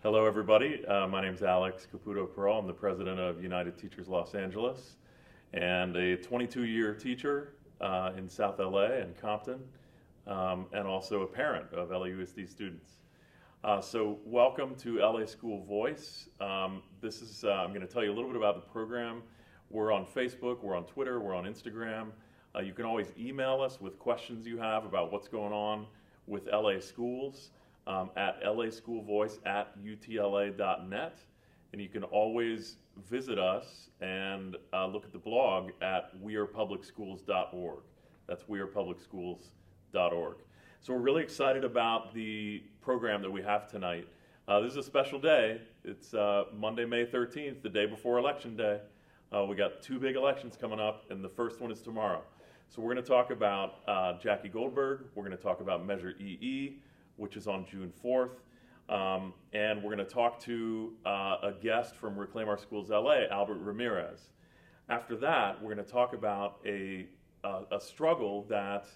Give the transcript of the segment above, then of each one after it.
Hello, everybody. My name is Alex Caputo-Pearl. I'm the president of United Teachers Los Angeles and a 22-year teacher in South LA and Compton, and also a parent of LAUSD students. So welcome to LA School Voice. I'm going to tell you a little bit about the program. We're on Facebook, we're on Twitter, we're on Instagram. You can always email us with questions you have about what's going on with LA schools. At laschoolvoice@utla.net, and you can always visit us and look at the blog at wearepublicschools.org. That's wearepublicschools.org. So we're really excited about the program that we have tonight. This is a special day. It's Monday, May 13th, the day before Election Day. We got two big elections coming up, and the first one is tomorrow. So we're going to talk about Jackie Goldberg. We're going to talk about Measure EE, which is on June 4th. And we're going to talk to a guest from Reclaim Our Schools LA, Albert Ramirez. After that, we're going to talk about a struggle that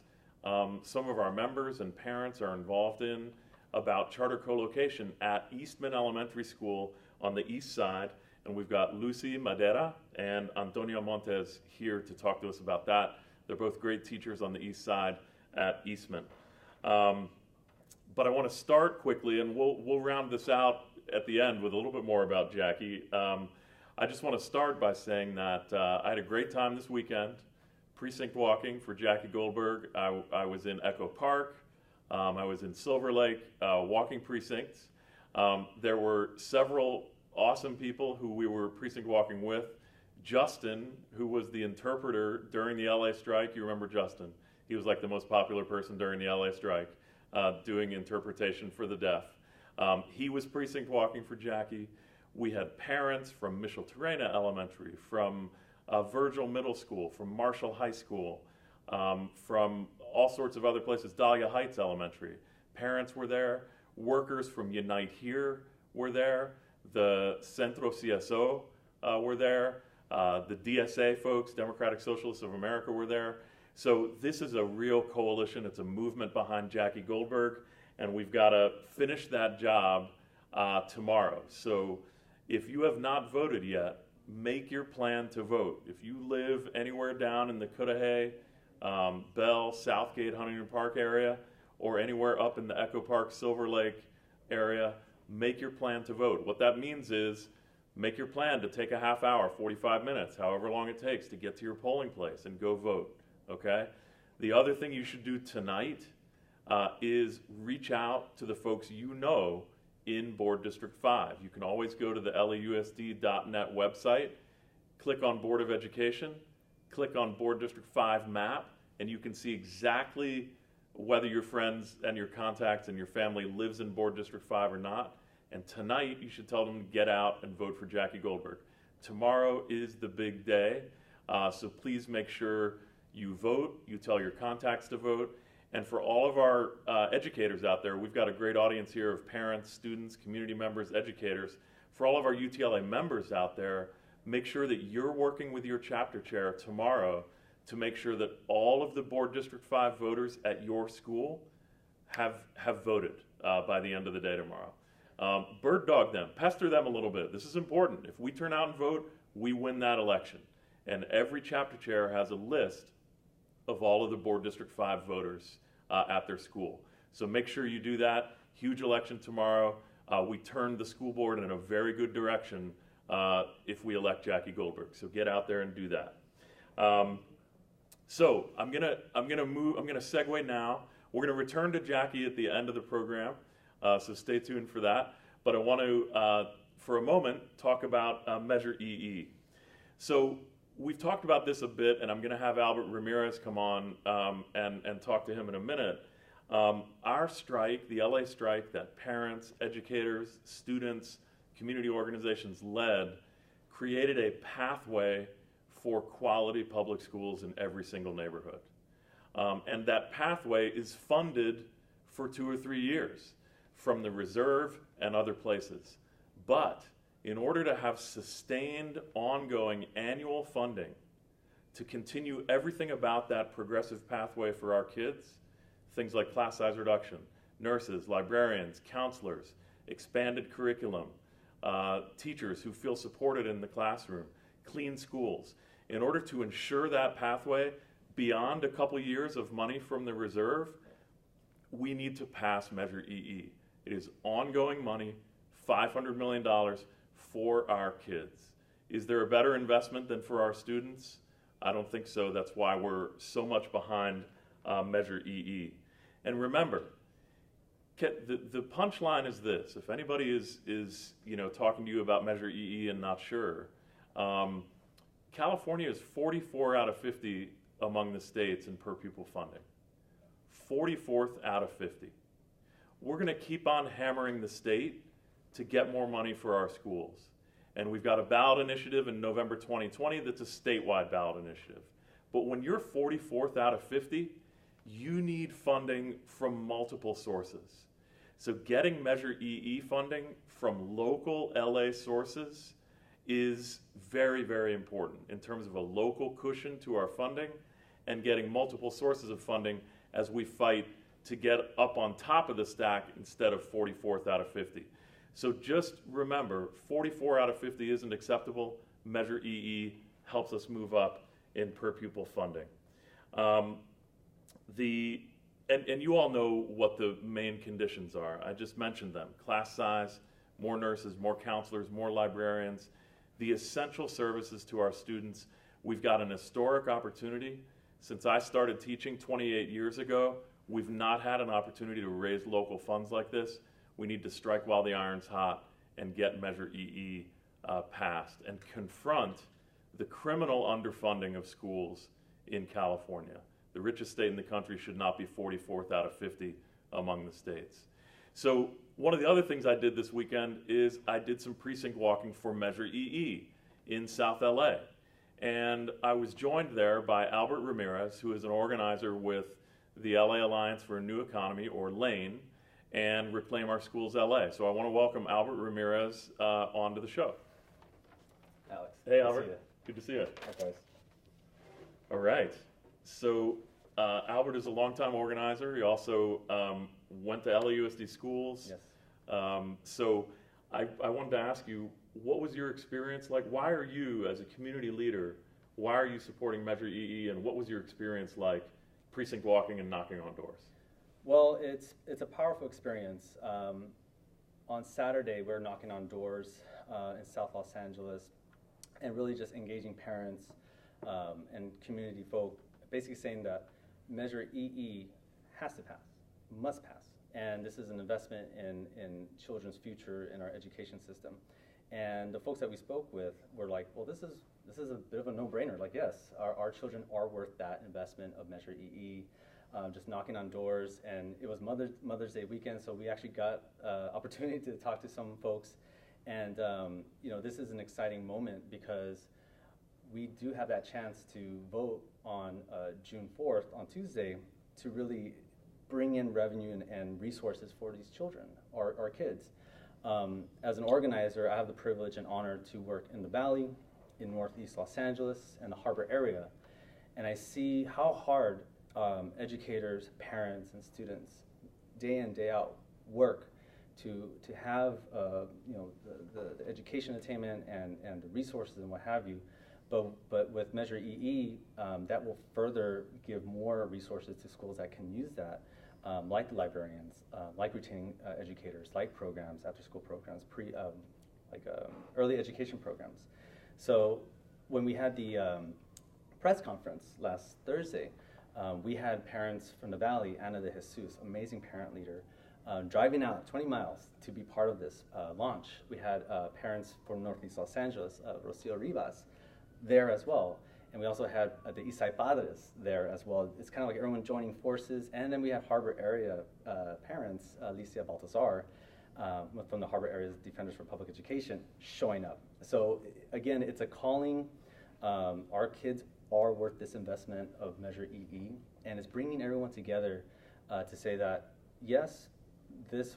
some of our members and parents are involved in about charter co-location at Eastman Elementary School on the east side. And we've got Lucy Madera and Antonio Montes here to talk to us about that. They're both great teachers on the east side at Eastman. But I want to start quickly, and we'll round this out at the end with a little bit more about Jackie. I just want to start by saying that I had a great time this weekend, precinct walking for Jackie Goldberg. I was in Echo Park. I was in Silver Lake, walking precincts. There were several awesome people who we were precinct walking with. Justin, who was the interpreter during the LA strike. You remember Justin? He was like the most popular person during the LA strike. Doing interpretation for the deaf. He was precinct walking for Jackie. We had parents from Micheltorena Elementary, from Virgil Middle School, from Marshall High School, from all sorts of other places, Dahlia Heights Elementary. Parents were there. Workers from Unite Here were there. The Centro CSO were there. The DSA folks, Democratic Socialists of America, were there. So this is a real coalition. It's a movement behind Jackie Goldberg, and we've got to finish that job tomorrow. So if you have not voted yet, make your plan to vote. If you live anywhere down in the Cudahy, Bell, Southgate, Huntington Park area, or anywhere up in the Echo Park, Silver Lake area, make your plan to vote. What that means is make your plan to take a half hour, 45 minutes, however long it takes to get to your polling place and go vote. Okay? The other thing you should do tonight is reach out to the folks you know in Board District 5. You can always go to the lausd.net website, click on Board of Education, click on Board District 5 map, and you can see exactly whether your friends and your contacts and your family lives in Board District 5 or not. And tonight you should tell them to get out and vote for Jackie Goldberg. Tomorrow is the big day, so please make sure you vote, you tell your contacts to vote, and for all of our educators out there, we've got a great audience here of parents, students, community members, educators. For all of our UTLA members out there, make sure that you're working with your chapter chair tomorrow to make sure that all of the Board District 5 voters at your school have voted by the end of the day tomorrow. Bird dog them, pester them a little bit. This is important. If we turn out and vote, we win that election. And every chapter chair has a list of all of the Board District 5 voters at their school. So make sure you do that. Huge election tomorrow. We turned the school board in a very good direction if we elect Jackie Goldberg. So get out there and do that. So I'm gonna segue now. We're gonna return to Jackie at the end of the program. So stay tuned for that. But I want to, for a moment, talk about Measure EE. So we've talked about this a bit, and I'm going to have Albert Ramirez come on and talk to him in a minute. Our strike, the LA strike that parents, educators, students, community organizations led, created a pathway for quality public schools in every single neighborhood. And that pathway is funded for 2 or 3 years from the reserve and other places. But in order to have sustained, ongoing annual funding to continue everything about that progressive pathway for our kids, things like class size reduction, nurses, librarians, counselors, expanded curriculum, teachers who feel supported in the classroom, clean schools. In order to ensure that pathway beyond a couple years of money from the reserve, we need to pass Measure EE. It is ongoing money, $500 million for our kids. Is there a better investment than for our students? I don't think so. That's why we're so much behind Measure EE. And remember, the punchline is this. If anybody is talking to you about Measure EE and not sure, California is 44 out of 50 among the states in per pupil funding. 44th out of 50. We're going to keep on hammering the state to get more money for our schools. And we've got a ballot initiative in November 2020 that's a statewide ballot initiative. But when you're 44th out of 50, you need funding from multiple sources. So getting Measure EE funding from local LA sources is very, very important in terms of a local cushion to our funding and getting multiple sources of funding as we fight to get up on top of the stack instead of 44th out of 50. So just remember, 44 out of 50 isn't acceptable. Measure EE helps us move up in per pupil funding. And you all know what the main conditions are. I just mentioned them. Class size, more nurses, more counselors, more librarians, the essential services to our students. We've got an historic opportunity. Since I started teaching 28 years ago, we've not had an opportunity to raise local funds like this. We need to strike while the iron's hot and get Measure EE passed and confront the criminal underfunding of schools in California. The richest state in the country should not be 44th out of 50 among the states. So one of the other things I did this weekend is I did some precinct walking for Measure EE in South LA. And I was joined there by Albert Ramirez, who is an organizer with the LA Alliance for a New Economy, or LANE, and Reclaim Our Schools LA. So I want to welcome Albert Ramirez onto the show. Alex. Hey, Albert. Good to see you. Likewise. All right. So Albert is a longtime organizer. He also went to LAUSD schools. Yes. So I wanted to ask you, what was your experience like? Why are you, as a community leader, why are you supporting Measure EE, and what was your experience like precinct walking and knocking on doors? Well, it's a powerful experience. On Saturday, we're knocking on doors in South Los Angeles and really just engaging parents and community folk, basically saying that Measure EE has to pass, must pass. And this is an investment in children's future in our education system. And the folks that we spoke with were like, well, this is a bit of a no-brainer. Like, yes, our children are worth that investment of Measure EE. Just knocking on doors, and it was Mother's Day weekend, so we actually got opportunity to talk to some folks. And this is an exciting moment because we do have that chance to vote on June 4th, on Tuesday, to really bring in revenue and resources for these children, our kids. As an organizer, I have the privilege and honor to work in the Valley, in Northeast Los Angeles, and the Harbor area. And I see how hard educators, parents, and students, day in, day out, work to have the education attainment and the resources and what have you. But with Measure EE, that will further give more resources to schools that can use that, like the librarians, like retaining educators, like programs, after-school programs, early education programs. So when we had the press conference last Thursday, we had parents from the Valley, Ana de Jesus, amazing parent leader, driving out 20 miles to be part of this launch. We had parents from Northeast Los Angeles, Rocio Rivas, there as well. And we also had the Eastside Padres there as well. It's kind of like everyone joining forces. And then we had Harbor area parents, Alicia Baltazar, from the Harbor Area's Defenders for Public Education, showing up. So again, it's a calling. Our kids are worth this investment of Measure EE, and it's bringing everyone together to say that yes, this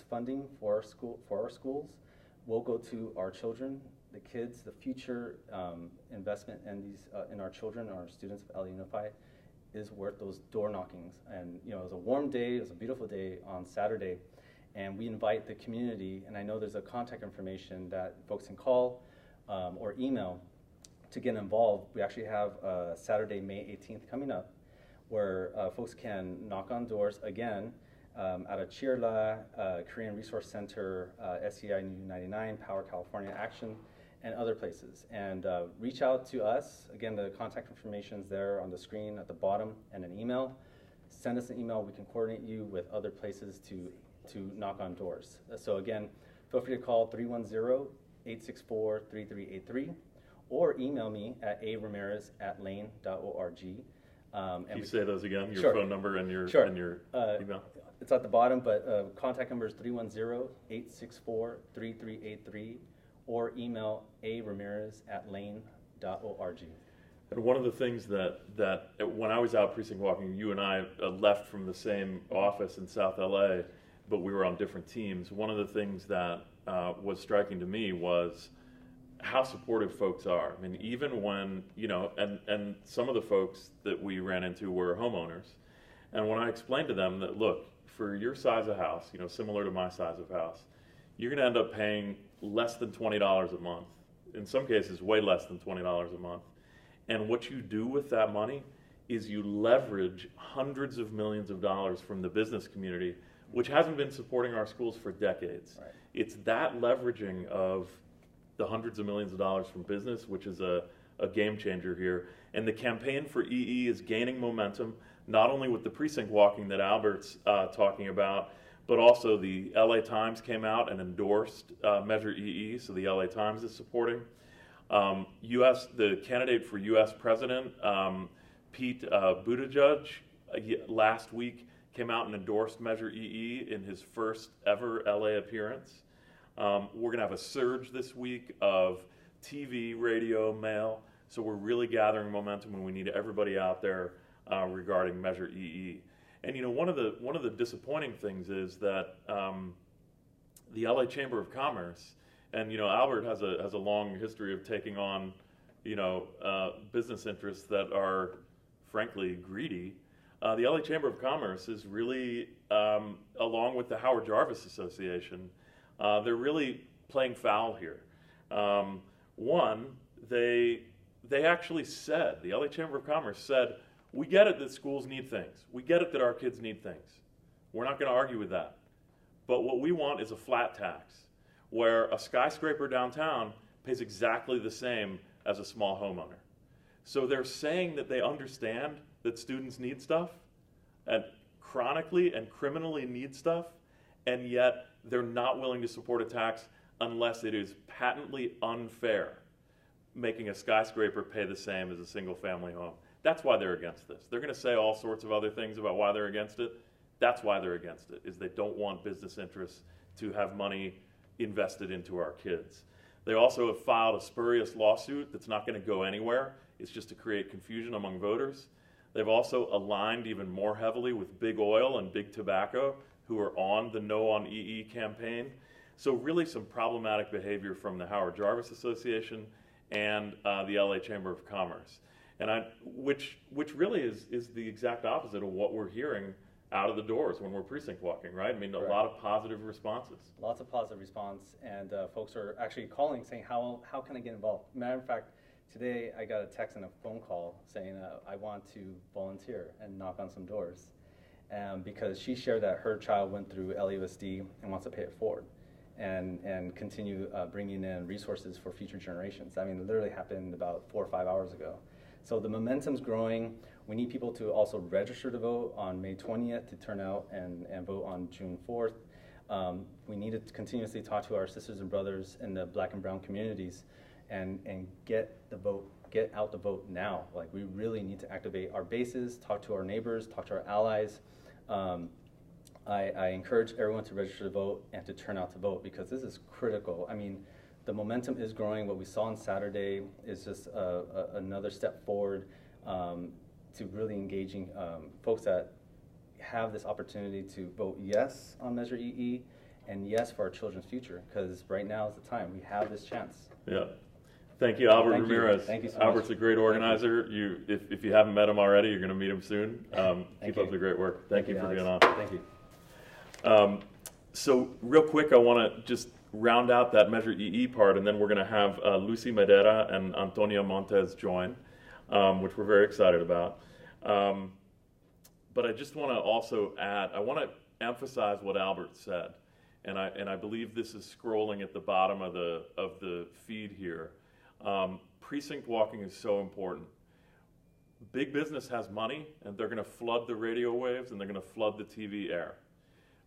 funding for our schools will go to our children, the kids, the future investment in our children, our students of LA Unified, is worth those door knockings. And it was a warm day, it was a beautiful day on Saturday, And we invite the community, and I know there's a contact information that folks can call or email to get involved. We actually have Saturday, May 18th coming up, where folks can knock on doors again at a Chirla, Korean Resource Center, SCI New 99, Power California Action, and other places. And reach out to us. Again, the contact information is there on the screen at the bottom, and an email. Send us an email. We can coordinate you with other places to knock on doors. So again, feel free to call 310-864-3383 or email me at aramirez@lane.org. Can you say those again, your Sure. phone number and your email? It's at the bottom, but contact number is 310-864-3383 or email aramirez@lane.org. And one of the things that when I was out precinct walking, you and I left from the same office in South LA, but we were on different teams. One of the things that was striking to me was how supportive folks are. I mean, even when, and some of the folks that we ran into were homeowners. And when I explained to them that, look, for your size of house, similar to my size of house, you're going to end up paying less than $20 a month. In some cases, way less than $20 a month. And what you do with that money is you leverage hundreds of millions of dollars from the business community, which hasn't been supporting our schools for decades. Right. It's that leveraging of the hundreds of millions of dollars from business, which is a game changer here. And the campaign for EE is gaining momentum, not only with the precinct walking that Albert's talking about, but also the LA Times came out and endorsed Measure EE, so the LA Times is supporting. The candidate for U.S. President, Pete Buttigieg, last week came out and endorsed Measure EE in his first ever LA appearance. We're going to have a surge this week of TV, radio, mail, so we're really gathering momentum, and we need everybody out there regarding Measure EE. And one of the disappointing things is that the LA Chamber of Commerce, and Albert has a long history of taking on business interests that are frankly greedy. The LA Chamber of Commerce is really, along with the Howard Jarvis Association, they're really playing foul here. One, they actually said, the LA Chamber of Commerce said, we get it that schools need things. We get it that our kids need things. We're not going to argue with that. But what we want is a flat tax, where a skyscraper downtown pays exactly the same as a small homeowner. So they're saying that they understand that students need stuff, and chronically and criminally need stuff, and yet they're not willing to support a tax unless it is patently unfair, making a skyscraper pay the same as a single family home. That's why they're against this. They're going to say all sorts of other things about why they're against it. That's why they're against it, is they don't want business interests to have money invested into our kids. They also have filed a spurious lawsuit that's not going to go anywhere. It's just to create confusion among voters. They've also aligned even more heavily with big oil and big tobacco, who are on the No on EE campaign. So really some problematic behavior from the Howard Jarvis Association and the LA Chamber of Commerce. And which really is the exact opposite of what we're hearing out of the doors when we're precinct walking, right? I mean, a lot of positive responses. Lots of positive response, and folks are actually calling saying, how can I get involved? Matter of fact, today I got a text and a phone call saying I want to volunteer and knock on some doors, because she shared that her child went through LAUSD and wants to pay it forward and continue bringing in resources for future generations. I mean, it literally happened about 4 or 5 hours ago. So the momentum's growing. We need people to also register to vote on May 20th to turn out and vote on June 4th. We need to continuously talk to our sisters and brothers in the Black and brown communities and get out the vote now. Like, we really need to activate our bases, talk to our neighbors, talk to our allies. I encourage everyone to register to vote and to turn out to vote, because this is critical. I mean, the momentum is growing. What we saw on Saturday is just another step forward to really engaging folks that have this opportunity to vote yes on Measure EE and yes for our children's future, because right now is the time. We have this chance. Yeah. Thank you, Albert Ramirez. Thank you so Albert's much. a great organizer. If you haven't met him already, you're going to meet him soon. Keep up the great work. Thank you for Alex. being on. Thank you. So real quick, I want to just round out that Measure EE part, and then we're going to have Lucy Madera and Antonia Montes join, which we're very excited about. But I just want to also add, I want to emphasize what Albert said, and I believe this is scrolling at the bottom of the feed here. Precinct walking is so important. Big business has money, and they're going to flood the radio waves, and they're going to flood the TV air.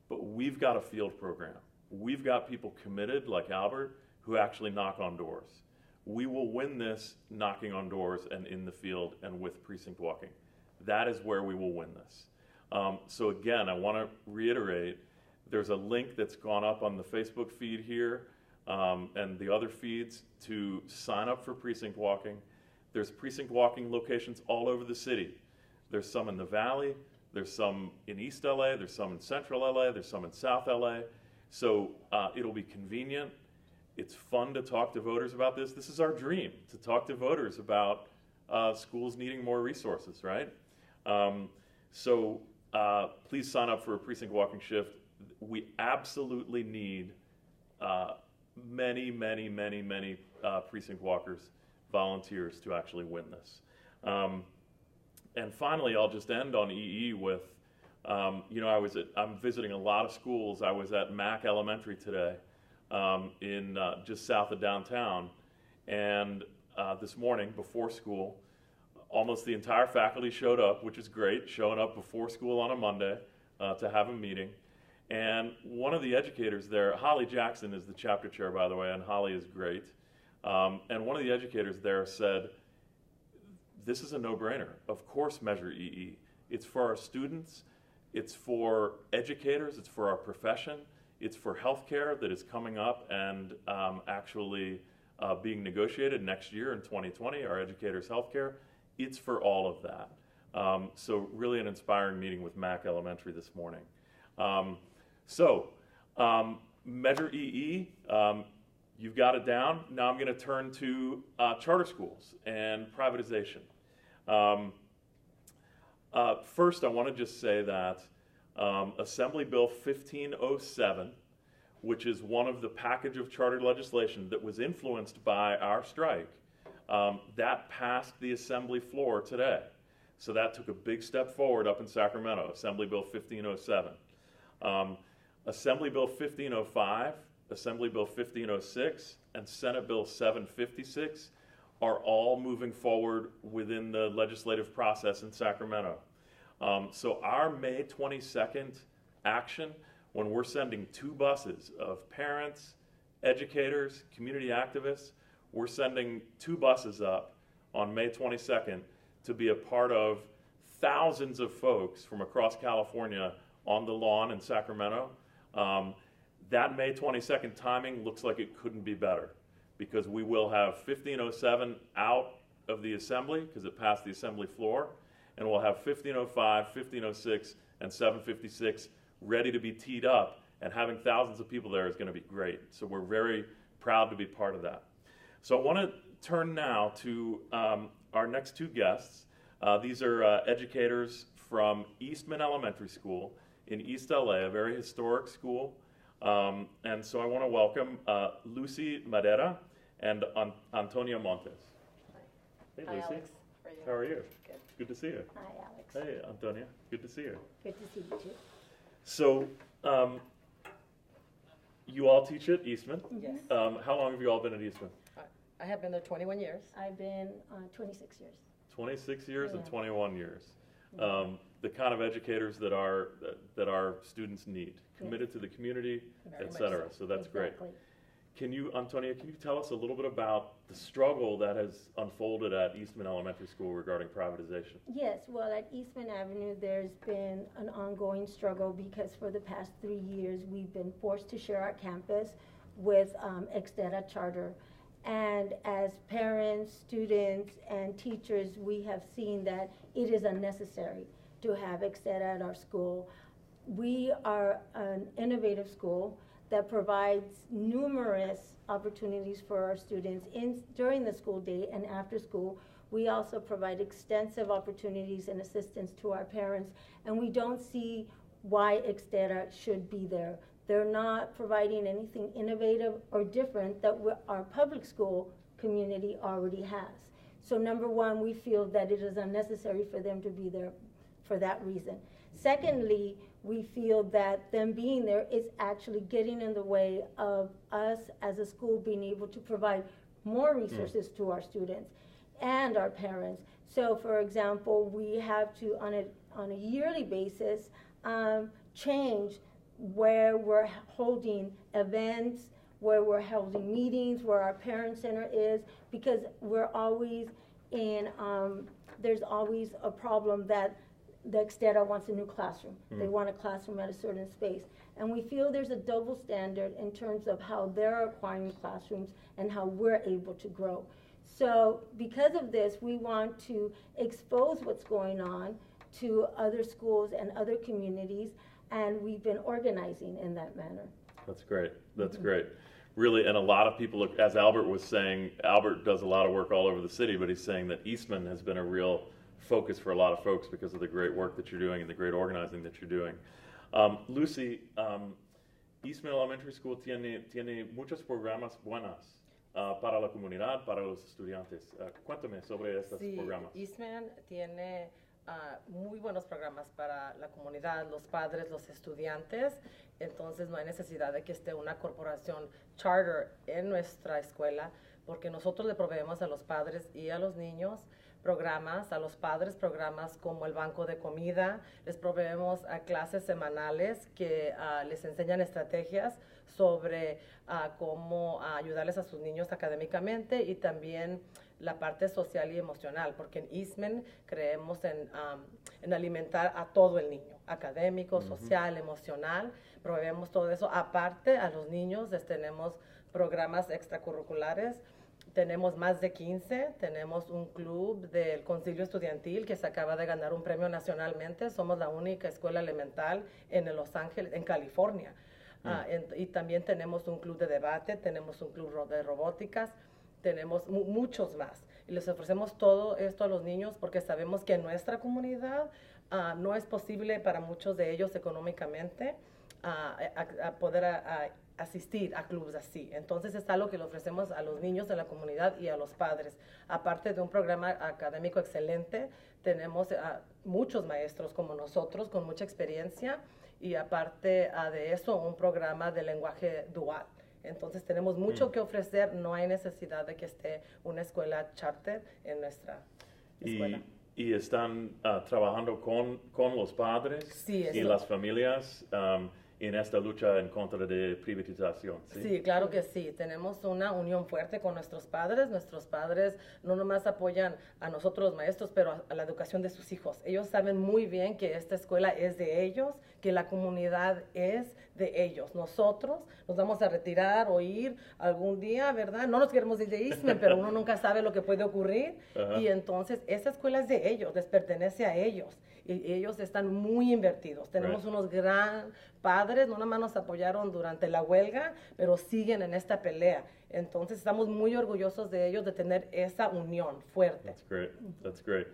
But we've got a field program. We've got people committed, like Albert, who actually knock on doors. We will win this knocking on doors and in the field and with precinct walking. That is where we will win this. So again, I want to reiterate, there's a link that's gone up on the Facebook feed here and the other feeds to sign up for precinct walking. There's precinct walking locations all over the city. There's some in the Valley, there's some in East LA, there's some in Central LA, there's some in South LA. So it'll be convenient. It's fun to talk to voters about this. This is our dream, to talk to voters about schools needing more resources, right? So please sign up for a precinct walking shift. We absolutely need many precinct walkers, volunteers to actually win this. And finally, I'll just end on EE with, you know, I'm visiting a lot of schools. I was at Mack Elementary today in just south of downtown, and this morning before school, almost the entire faculty showed up, which is great, showing up before school on a Monday to have a meeting. And one of the educators there, Holly Jackson is the chapter chair, by the way, and Holly is great. And one of the educators there said, this is a no-brainer. Of course, Measure EE. It's for our students, it's for educators, it's for our profession, it's for healthcare that is coming up and actually being negotiated next year in 2020, our educators' healthcare. It's for all of that. So really an inspiring meeting with Mack Elementary this morning. Measure EE, you've got it down. Now I'm going to turn to charter schools and privatization. First, I want to just say that Assembly Bill 1507, which is one of the package of charter legislation that was influenced by our strike, that passed the Assembly floor today. So that took a big step forward up in Sacramento, Assembly Bill 1507. Assembly Bill 1505, Assembly Bill 1506, and Senate Bill 756 are all moving forward within the legislative process in Sacramento. So our May 22nd action, when we're sending 2 buses of parents, educators, community activists, we're sending 2 buses up on May 22nd to be a part of thousands of folks from across California on the lawn in Sacramento. That May 22nd timing looks like it couldn't be better, because we will have 1507 out of the Assembly because it passed the Assembly floor, and we'll have 1505, 1506, and 756 ready to be teed up, and having thousands of people there is going to be great. So we're very proud to be part of that. So I want to turn now to our next 2 guests. These are educators from Eastman Elementary School in East LA, a very historic school. And so I want to welcome Lucy Madera and Antonia Montes. Hey, Hi, Lucy. Alex. How are you? Good. Good to see you. Hi, Alex. Hey, Antonia. Good to see you. Good to see you too. So, you all teach at Eastman. Yes. How long have you all been at Eastman? I have been there 21 years. I've been 26 years. 26 years and Yeah. 21 years. The kind of educators that our students need, committed to the community, Very et much cetera. so. So that's great. Exactly. Can you, Antonia, can you tell us a little bit about the struggle that has unfolded at Eastman Elementary School regarding privatization? Yes, well, at Eastman Avenue, there's been an ongoing struggle because for the past 3 years, we've been forced to share our campus with Extera Charter. And as parents, students, and teachers, we have seen that it is unnecessary to have Extera at our school. We are an innovative school that provides numerous opportunities for our students during the school day and after school. We also provide extensive opportunities and assistance to our parents, and we don't see why Extera should be there. They're not providing anything innovative or different that our public school community already has. So number one, we feel that it is unnecessary for them to be there for that reason. Secondly, we feel that them being there is actually getting in the way of us as a school being able to provide more resources to our students and our parents. So for example, we have to, on a yearly basis, change where we're holding events, where we're holding meetings, where our parent center is, because we're always in, there's always a problem that the Extera wants a new classroom. They want a classroom at a certain space. And we feel there's a double standard in terms of how they're acquiring classrooms and how we're able to grow. So because of this, we want to expose what's going on to other schools and other communities, and we've been organizing in that manner. That's great. That's great. Really, and a lot of people, as Albert was saying, Albert does a lot of work all over the city, but he's saying that Eastman has been a real focus for a lot of folks because of the great work that you're doing and the great organizing that you're doing. Lucy, Eastman Elementary School tiene muchos programas buenas para la comunidad, para los estudiantes. Cuéntame sobre estos programas. Eastman tiene muy buenos programas para la comunidad, los padres, los estudiantes. Entonces no hay necesidad de que esté una corporación charter en nuestra escuela, porque nosotros le proveemos a los padres y a los niños programas, a los padres programas como el banco de comida, les proveemos a clases semanales que les enseñan estrategias sobre cómo ayudarles a sus niños académicamente, y también la parte social y emocional, porque en Eastman creemos en alimentar a todo el niño, académico, social, emocional, proveemos todo eso. Aparte, a los niños les tenemos programas extracurriculares. Tenemos más de 15, tenemos un club del concilio estudiantil que se acaba de ganar un premio nacionalmente. Somos la única escuela elemental en Los Ángeles, en California. Y también tenemos un club de debate, tenemos un club de robóticas, tenemos muchos más. Y les ofrecemos todo esto a los niños porque sabemos que en nuestra comunidad no es posible para muchos de ellos económicamente poder asistir a clubes así. Entonces es algo que le ofrecemos a los niños de la comunidad y a los padres. Aparte de un programa académico excelente, tenemos muchos maestros como nosotros con mucha experiencia, y aparte de eso, un programa de lenguaje dual. Entonces tenemos mucho que ofrecer, no hay necesidad de que esté una escuela charter en nuestra escuela. ¿Y están trabajando con los padres y las familias en esta lucha en contra de privatización? Sí, claro que sí. Tenemos una unión fuerte con nuestros padres. Nuestros padres no nomás apoyan a nosotros los maestros, pero a la educación de sus hijos. Ellos saben muy bien que esta escuela es de ellos, que la comunidad es de ellos. Nosotros nos vamos a retirar o ir algún día, ¿verdad? No nos queremos ir de Eastman, pero uno nunca sabe lo que puede ocurrir. Y entonces, esta escuela es de ellos, les pertenece a ellos. Y ellos están muy invertidos. Tenemos unos gran padres, no nada más nos apoyaron durante la huelga, pero siguen en esta pelea. Entonces estamos muy orgullosos de ellos, de tener esa unión fuerte. That's great. That's great.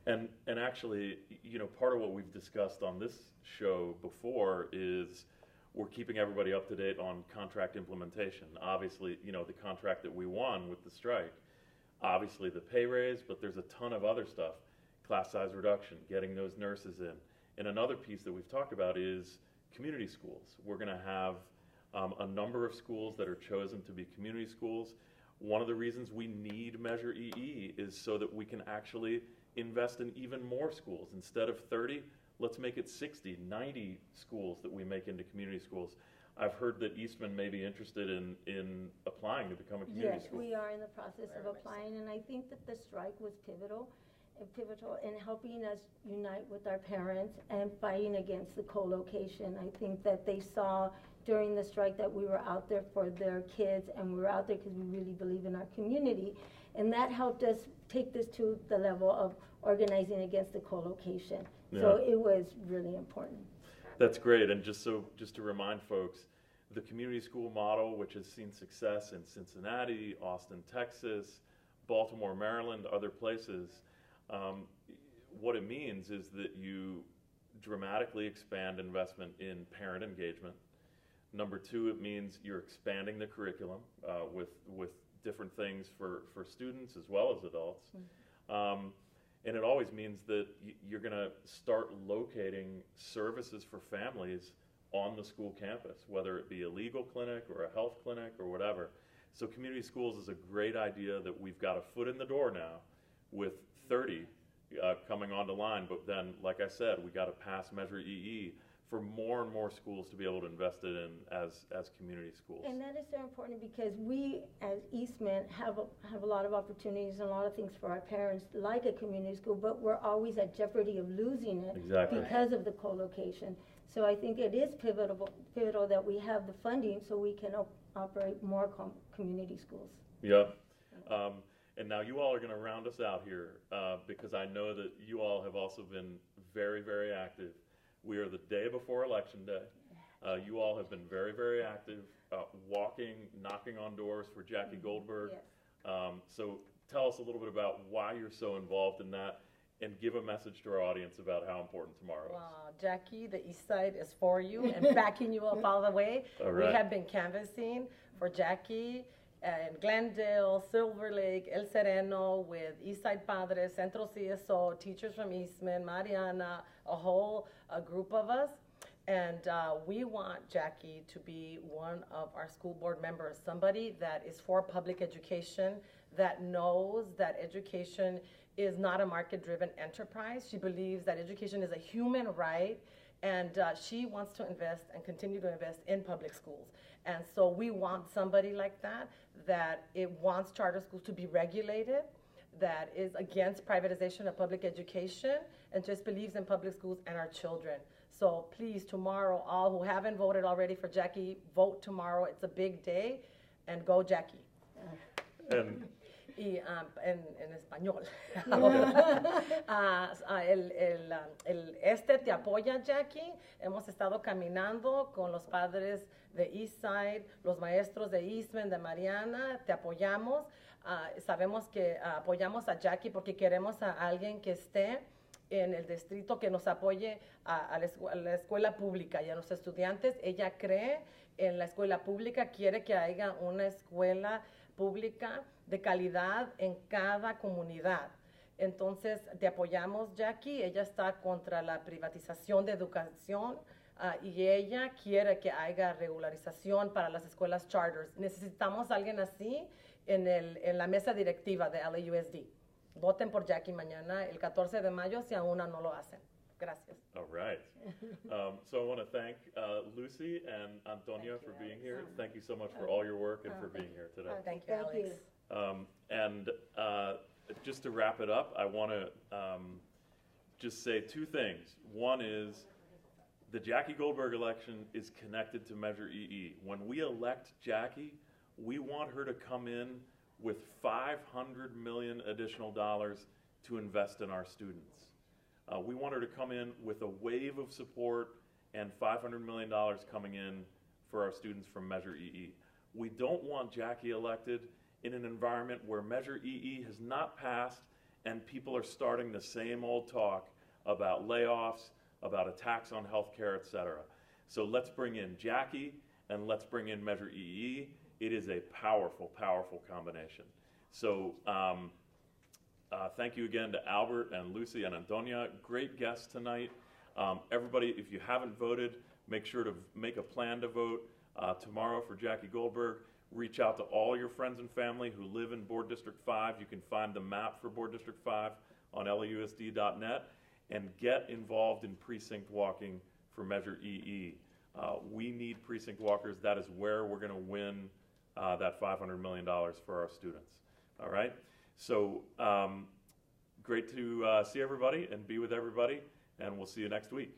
And actually, you know, part of what we've discussed on this show before is we're keeping everybody up to date on contract implementation. Obviously, you know, the contract that we won with the strike, obviously the pay raise, but there's a ton of other stuff. Class size reduction, getting those nurses in. And another piece that we've talked about is community schools. We're going to have a number of schools that are chosen to be community schools. One of the reasons we need Measure EE is so that we can actually invest in even more schools. Instead of 30, let's make it 60, 90 schools that we make into community schools. I've heard that Eastman may be interested in applying to become a community school. Yes, we are in the process of applying, and I think that the strike was pivotal in helping us unite with our parents and fighting against the co-location. I think that they saw during the strike that we were out there for their kids, and we were out there because we really believe in our community, and that helped us take this to the level of organizing against the co-location. So it was really important. That's great. And just to remind folks, the community school model, which has seen success in Cincinnati, Austin, Texas, Baltimore, Maryland, other places, what it means is that you dramatically expand investment in parent engagement. Number two, it means you're expanding the curriculum with different things for students as well as adults. And it always means that you're going to start locating services for families on the school campus, whether it be a legal clinic or a health clinic or whatever. So community schools is a great idea that we've got a foot in the door now with 30 coming onto line. But then, like I said, we got to pass Measure EE for more and more schools to be able to invest it in as community schools. And that is so important because we, as Eastman, have a lot of opportunities and a lot of things for our parents, like a community school, but we're always at jeopardy of losing it because of the co-location. So I think it is pivotal that we have the funding so we can operate more community schools. Yeah. And now you all are going to round us out here because I know that you all have also been very, very active. We are the day before Election Day. You all have been very, very active, walking, knocking on doors for Jackie Goldberg. Yes. So tell us a little bit about why you're so involved in that and give a message to our audience about how important tomorrow is. Jackie, the East Side is for you and backing you up all the way. All right. We have been canvassing for Jackie in Glendale, Silver Lake, El Sereno with Eastside Padres, Centro CSO, teachers from Eastman, Mariana, a group of us. And we want Jackie to be one of our school board members, somebody that is for public education, that knows that education is not a market-driven enterprise. She believes that education is a human right, and she wants to invest and continue to invest in public schools. And so we want somebody like that, that it wants charter schools to be regulated, that is against privatization of public education, and just believes in public schools and our children. So please, tomorrow, all who haven't voted already for Jackie, vote tomorrow. It's a big day, and go Jackie. And Y en español. Te apoya, Jackie. Hemos estado caminando con los padres de Eastside, los maestros de Eastman, de Mariana. Te apoyamos. Sabemos que apoyamos a Jackie porque queremos a alguien que esté en el distrito, que nos apoye a la escuela pública y a los estudiantes. Ella cree en la escuela pública, quiere que haya una escuela pública de calidad en cada comunidad. Entonces, te apoyamos, Jackie. Ella está contra la privatización de educación y ella quiere que haya regularización para las escuelas charters. Necesitamos a alguien así en la mesa directiva de LAUSD. Voten por Jackie mañana, el 14 de mayo, si aún no lo hacen. Gracias. all right. So I want to thank Lucy and Antonia for being here. Thank you so much for all your work and for being here today. Thank you, Alex. And just to wrap it up, I want to just say two things. One is the Jackie Goldberg election is connected to Measure EE. When we elect Jackie, we want her to come in with $500 million additional dollars to invest in our students. We want her to come in with a wave of support and $500 million coming in for our students from Measure EE. We don't want Jackie elected in an environment where Measure EE has not passed and people are starting the same old talk about layoffs, about attacks on healthcare, et cetera. So let's bring in Jackie and let's bring in Measure EE. It is a powerful, powerful combination. So thank you again to Albert and Lucy and Antonia. Great guests tonight. Everybody, if you haven't voted, make sure to make a plan to vote tomorrow for Jackie Goldberg. Reach out to all your friends and family who live in Board District 5. You can find the map for Board District 5 on lausd.net and get involved in precinct walking for Measure EE. We need precinct walkers. That is where we're going to win that $500 million for our students. All right? So great to see everybody and be with everybody, and we'll see you next week.